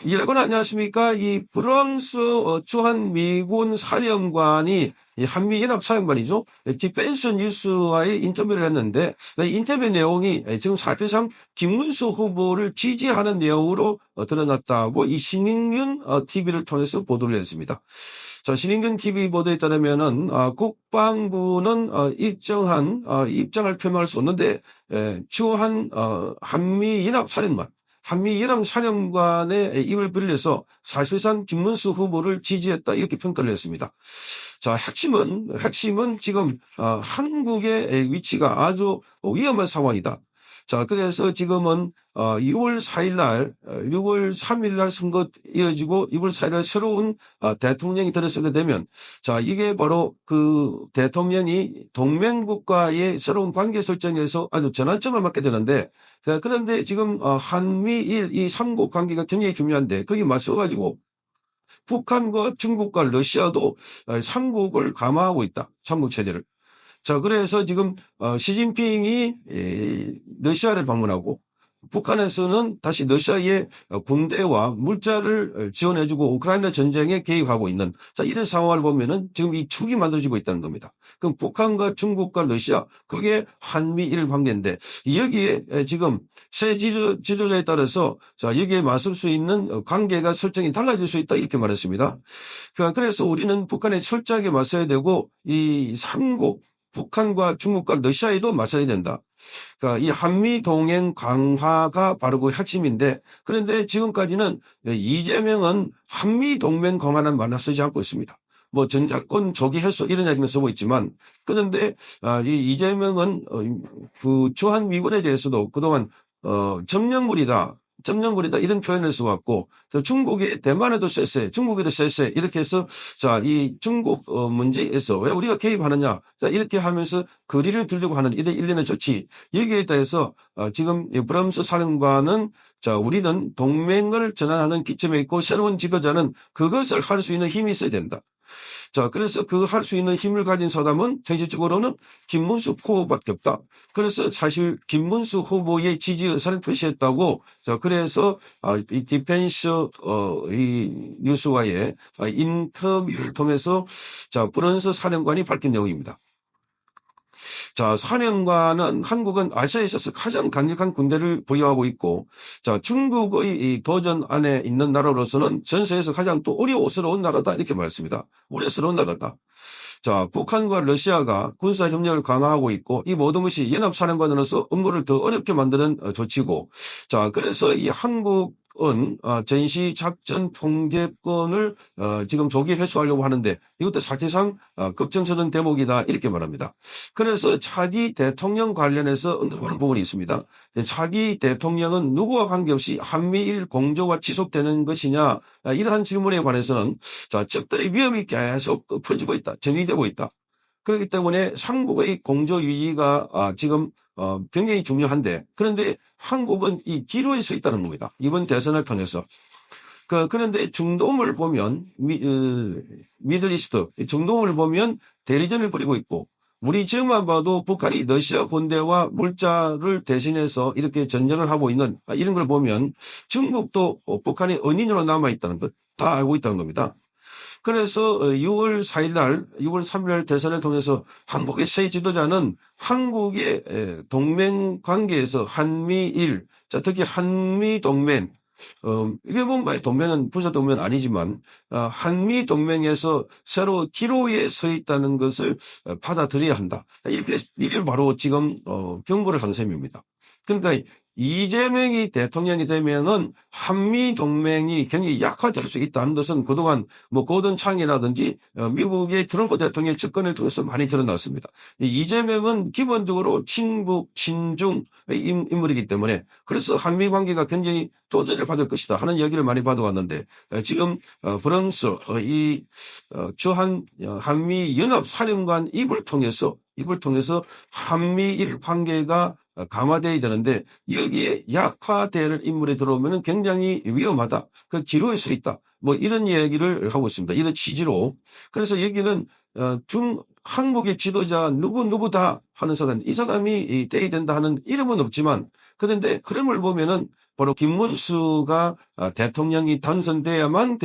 여러분 안녕하십니까? 이 프랑스 주한 미군 사령관이 이 한미연합사령관이죠. 디펜스 뉴스와의 인터뷰를 했는데 이 인터뷰 내용이 지금 사실상 김문수 후보를 지지하는 내용으로 드러났다고 이 신인균 TV를 통해서 보도를 했습니다. 자, 신인균 TV 보도에 따르면은 국방부는 일정한 입장을 표명할 수 없는데 주한 한미연합사령관의 입을 빌려서 사실상 김문수 후보를 지지했다 이렇게 평가를 했습니다. 자, 핵심은 지금 한국의 위치가 아주 위험한 상황이다. 자, 그래서 지금은 6월 3일 날 선거 이어지고 6월 4일 날 새로운 대통령이 들어서게 되면 자, 이게 바로 그 대통령이 동맹국가의 새로운 관계 설정에서 아주 전환점을 맞게 되는데 자, 그런데 지금 한미일 이 삼국 관계가 굉장히 중요한데 거기 맞서가지고 북한과 중국과 러시아도 삼국을 감화하고 있다. 삼국 체제를. 자, 그래서 지금 시진핑이 러시아를 방문하고 북한에서는 다시 러시아의 군대와 물자를 지원해주고 우크라이나 전쟁에 개입하고 있는 자, 이런 상황을 보면은 지금 이 축이 만들어지고 있다는 겁니다. 그럼 북한과 중국과 러시아 그게 한미일 관계인데 여기에 지금 새 지도자에 따라서 자, 여기에 맞설 수 있는 관계가 설정이 달라질 수 있다 이렇게 말했습니다. 그래서 우리는 북한에 철저하게 맞서야 되고 이 삼국 북한과 중국과 러시아에도 맞서야 된다. 그러니까 이 한미 동행 강화가 바로 그 핵심인데 그런데 지금까지는 이재명은 한미 동맹 강화는 말을 쓰지 않고 있습니다. 뭐 전작권 조기 해소 이런 얘기는 쓰고 있지만 그런데 이 이재명은 그 주한 미군에 대해서도 그동안 점령물이다 이런 표현을 써왔고 중국이 대만에도 쎄쎄 중국에도 쎄쎄 이렇게 해서 자, 이 중국 문제에서 왜 우리가 개입하느냐 자, 이렇게 하면서 거리를 두려고 하는 이런 일련의 조치 여기에 대해서 지금 브람스 사령관은 자, 우리는 동맹을 전환하는 기점에 있고 새로운 지도자는 그것을 할 수 있는 힘이 있어야 된다. 자, 그래서 그 할 수 있는 힘을 가진 사람은 현실적으로는 김문수 후보밖에 없다. 그래서 사실 김문수 후보의 지지 의사를 표시했다고. 자, 그래서 이 디펜스 이 뉴스와의 인터뷰를 통해서 자, 프랑스 사령관이 밝힌 내용입니다. 자, 사령관은 한국은 아시아에 있어서 가장 강력한 군대를 보유하고 있고, 자, 중국의 이 도전 안에 있는 나라로서는 전 세계에서 가장 또 어려워스러운 나라다 이렇게 말했습니다. 어려워스러운 나라다. 자, 북한과 러시아가 군사 협력을 강화하고 있고 이 모든 것이 연합사령관으로서 업무를 더 어렵게 만드는 조치고 자, 그래서 이 한국은 전시작전 통제권을 지금 조기 회수하려고 하는데 이것도 사실상 걱정스러운 대목이다 이렇게 말합니다. 그래서 차기 대통령 관련해서 언급하는 부분이 있습니다. 차기 대통령은 누구와 관계없이 한미일 공조가 지속되는 것이냐 이러한 질문에 관해서는 자, 적들의 위험이 계속 퍼지고 있다. 전이되고 있다. 그렇기 때문에 삼국의 공조 유지가 지금 굉장히 중요한데 그런데 한국은 이 기로에 서 있다는 겁니다. 이번 대선을 통해서. 그런데 중동을 보면 미들이스트 중동을 보면 대리전을 벌이고 있고 우리 지역만 봐도 북한이 러시아 군대와 물자를 대신해서 이렇게 전쟁을 하고 있는 이런 걸 보면 중국도 북한의 은인으로 남아있다는 것 다 알고 있다는 겁니다. 그래서 6월 4일 날, 6월 3일 날 대선을 통해서 한국의 새 지도자는 한국의 동맹 관계에서 한미일, 자, 특히 한미동맹, 이게 보면 동맹은 부서 동맹은 아니지만 한미 동맹에서 새로 기로에 서 있다는 것을 받아들여야 한다. 이게 바로 지금 경고를 한 셈입니다. 그러니까 이재명이 대통령이 되면은 한미 동맹이 굉장히 약화될 수 있다는 것은 그동안 뭐 고든 창이라든지 미국의 트럼프 대통령의 접근을 통해서 많이 드러났습니다. 이재명은 기본적으로 친북, 친중 인물이기 때문에 그래서 한미 관계가 굉장히 도전을 받을 것이다 하는 얘기를 많이 받아왔는데 지금 프랑스 이 주한 한미 연합 사령관 입을 통해서 한미일 관계가 감화되어야 되는데 여기에 약화될 인물이 들어오면 굉장히 위험하다. 그 기로에 서 있다. 뭐 이런 얘기를 하고 있습니다. 이런 취지로. 그래서 여기는 한국의 지도자 누구다 하는 사람, 이 사람이 돼야 된다 하는 이름은 없지만, 그런데 흐름을 보면은 바로 김문수가 대통령이 당선돼야만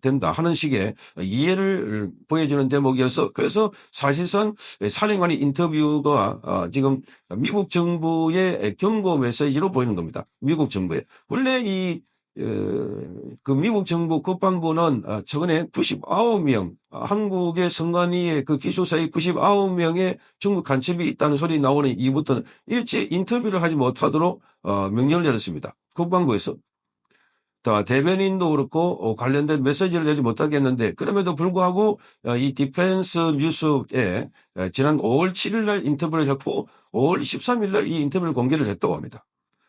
된다 하는 식의 이해를 보여주는 대목이어서, 그래서 사실상 사령관의 인터뷰가 지금 미국 정부의 경고 메시지로 보이는 겁니다. 미국 정부에. 원래 그 미국 정부 국방부는 최근에 99명, 한국의 선관위의 그 기숙사에 99명의 중국 간첩이 있다는 소리 나오는 이후부터는 일제 인터뷰를 하지 못하도록 명령을 내렸습니다. 국방부에서. 대변인도 그렇고 관련된 메시지를 내지 못하겠는데, 그럼에도 불구하고 이 디펜스 뉴스에 지난 5월 7일 날 인터뷰를 했고 5월 13일 날 이 인터뷰를 공개를 했다고 합니다.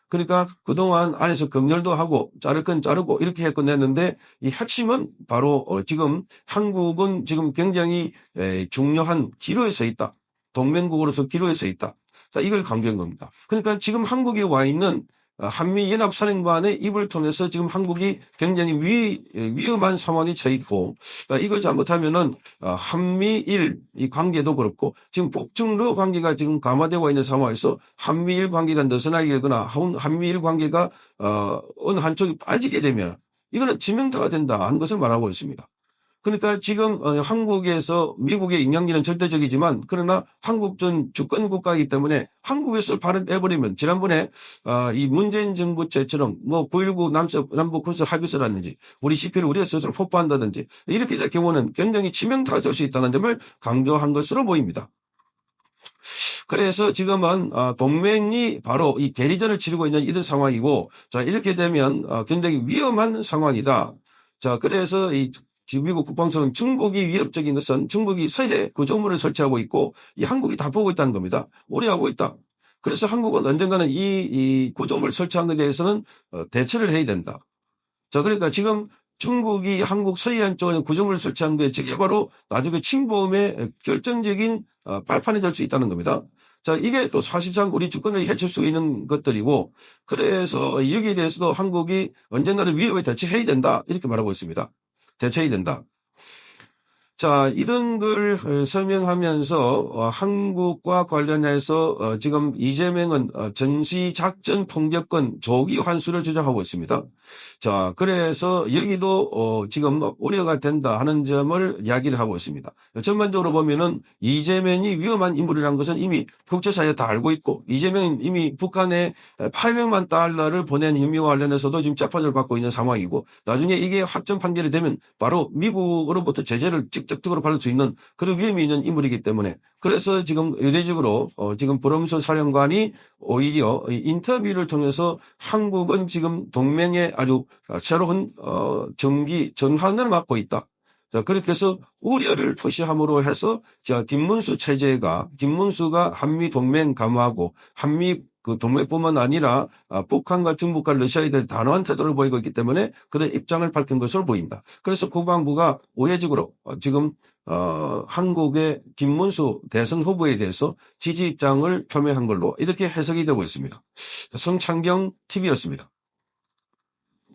그러니까 그동안 안에서 검열도 하고 자를 건 자르고 이렇게 했고 냈는데, 이 핵심은 바로 지금 한국은 지금 굉장히 중요한 기로에 서 있다. 동맹국으로서 기로에 서 있다. 자, 이걸 강조한 겁니다. 그러니까 지금 한국에 와 있는 한미연합사령관의 입을 통해서 지금 한국이 굉장히 위험한 상황에 처해 있고, 이걸 잘못하면은 한미일 이 관계도 그렇고, 지금 북중러 관계가 지금 감화되고 있는 상황에서 한미일 관계가 느슨하게 되거나 한미일 관계가 어느 한쪽이 빠지게 되면 이거는 치명타가 된다 하는 것을 말하고 있습니다. 그러니까 지금 한국에서 미국의 영향력은 절대적이지만, 그러나 한국은 주권 국가이기 때문에 한국에서 발을 빼버리면, 지난번에 이 문재인 정부 때처럼 뭐 9.19 남북 군사 합의서라든지 우리 CP를 우리가 스스로 폭파한다든지 이렇게 될 경우는 굉장히 치명타가 될 수 있다는 점을 강조한 것으로 보입니다. 그래서 지금은 동맹이 바로 이 대리전을 치르고 있는 이런 상황이고, 자, 이렇게 되면 굉장히 위험한 상황이다. 자, 그래서 지금 미국 국방성은 중국이 위협적인 것은 중국이 서해에 구조물을 설치하고 있고 이 한국이 다 보고 있다는 겁니다. 오래하고 있다. 그래서 한국은 언젠가는 이 구조물 설치한 것에 대해서는 대처를 해야 된다. 자, 그러니까 지금 중국이 한국 서해안 쪽에 구조물을 설치한 게 저게 바로 나중에 침범의 결정적인 발판이 될 수 있다는 겁니다. 자, 이게 또 사실상 우리 주권을 해칠 수 있는 것들이고, 그래서 여기에 대해서도 한국이 언젠가는 위협에 대처해야 된다. 이렇게 말하고 있습니다. 대처해야 된다. 자, 이런 걸 설명하면서 한국과 관련해서 지금 이재명은 전시작전 통제권 조기 환수를 주장하고 있습니다. 자, 그래서 여기도 지금 우려가 된다 하는 점을 이야기를 하고 있습니다. 전반적으로 보면은 이재명이 위험한 인물이라는 것은 이미 국제사회에 다 알고 있고, 이재명은 이미 북한에 800만 달러를 보낸 혐의와 관련해서도 지금 재판을 받고 있는 상황이고, 나중에 이게 확정 판결이 되면 바로 미국으로부터 제재를 직접적으로 받을 수 있는 그런 위험이 있는 인물이기 때문에, 그래서 지금 의례적으로 지금 브롬스 사령관이 오히려 인터뷰를 통해서 한국은 지금 동맹의 아주 새로운 전환을 맞고 있다. 자, 그렇게 해서 우려를 표시함으로 해서 김문수 체제가, 김문수가 한미 동맹 강화하고 한미 그 동맹뿐만 아니라 북한과 중국과 러시아에 대해 단호한 태도를 보이고 있기 때문에 그런 입장을 밝힌 것으로 보입니다. 그래서 국방부가 우회적으로 지금 한국의 김문수 대선 후보에 대해서 지지 입장을 표명한 걸로 이렇게 해석이 되고 있습니다. 성창경 TV였습니다.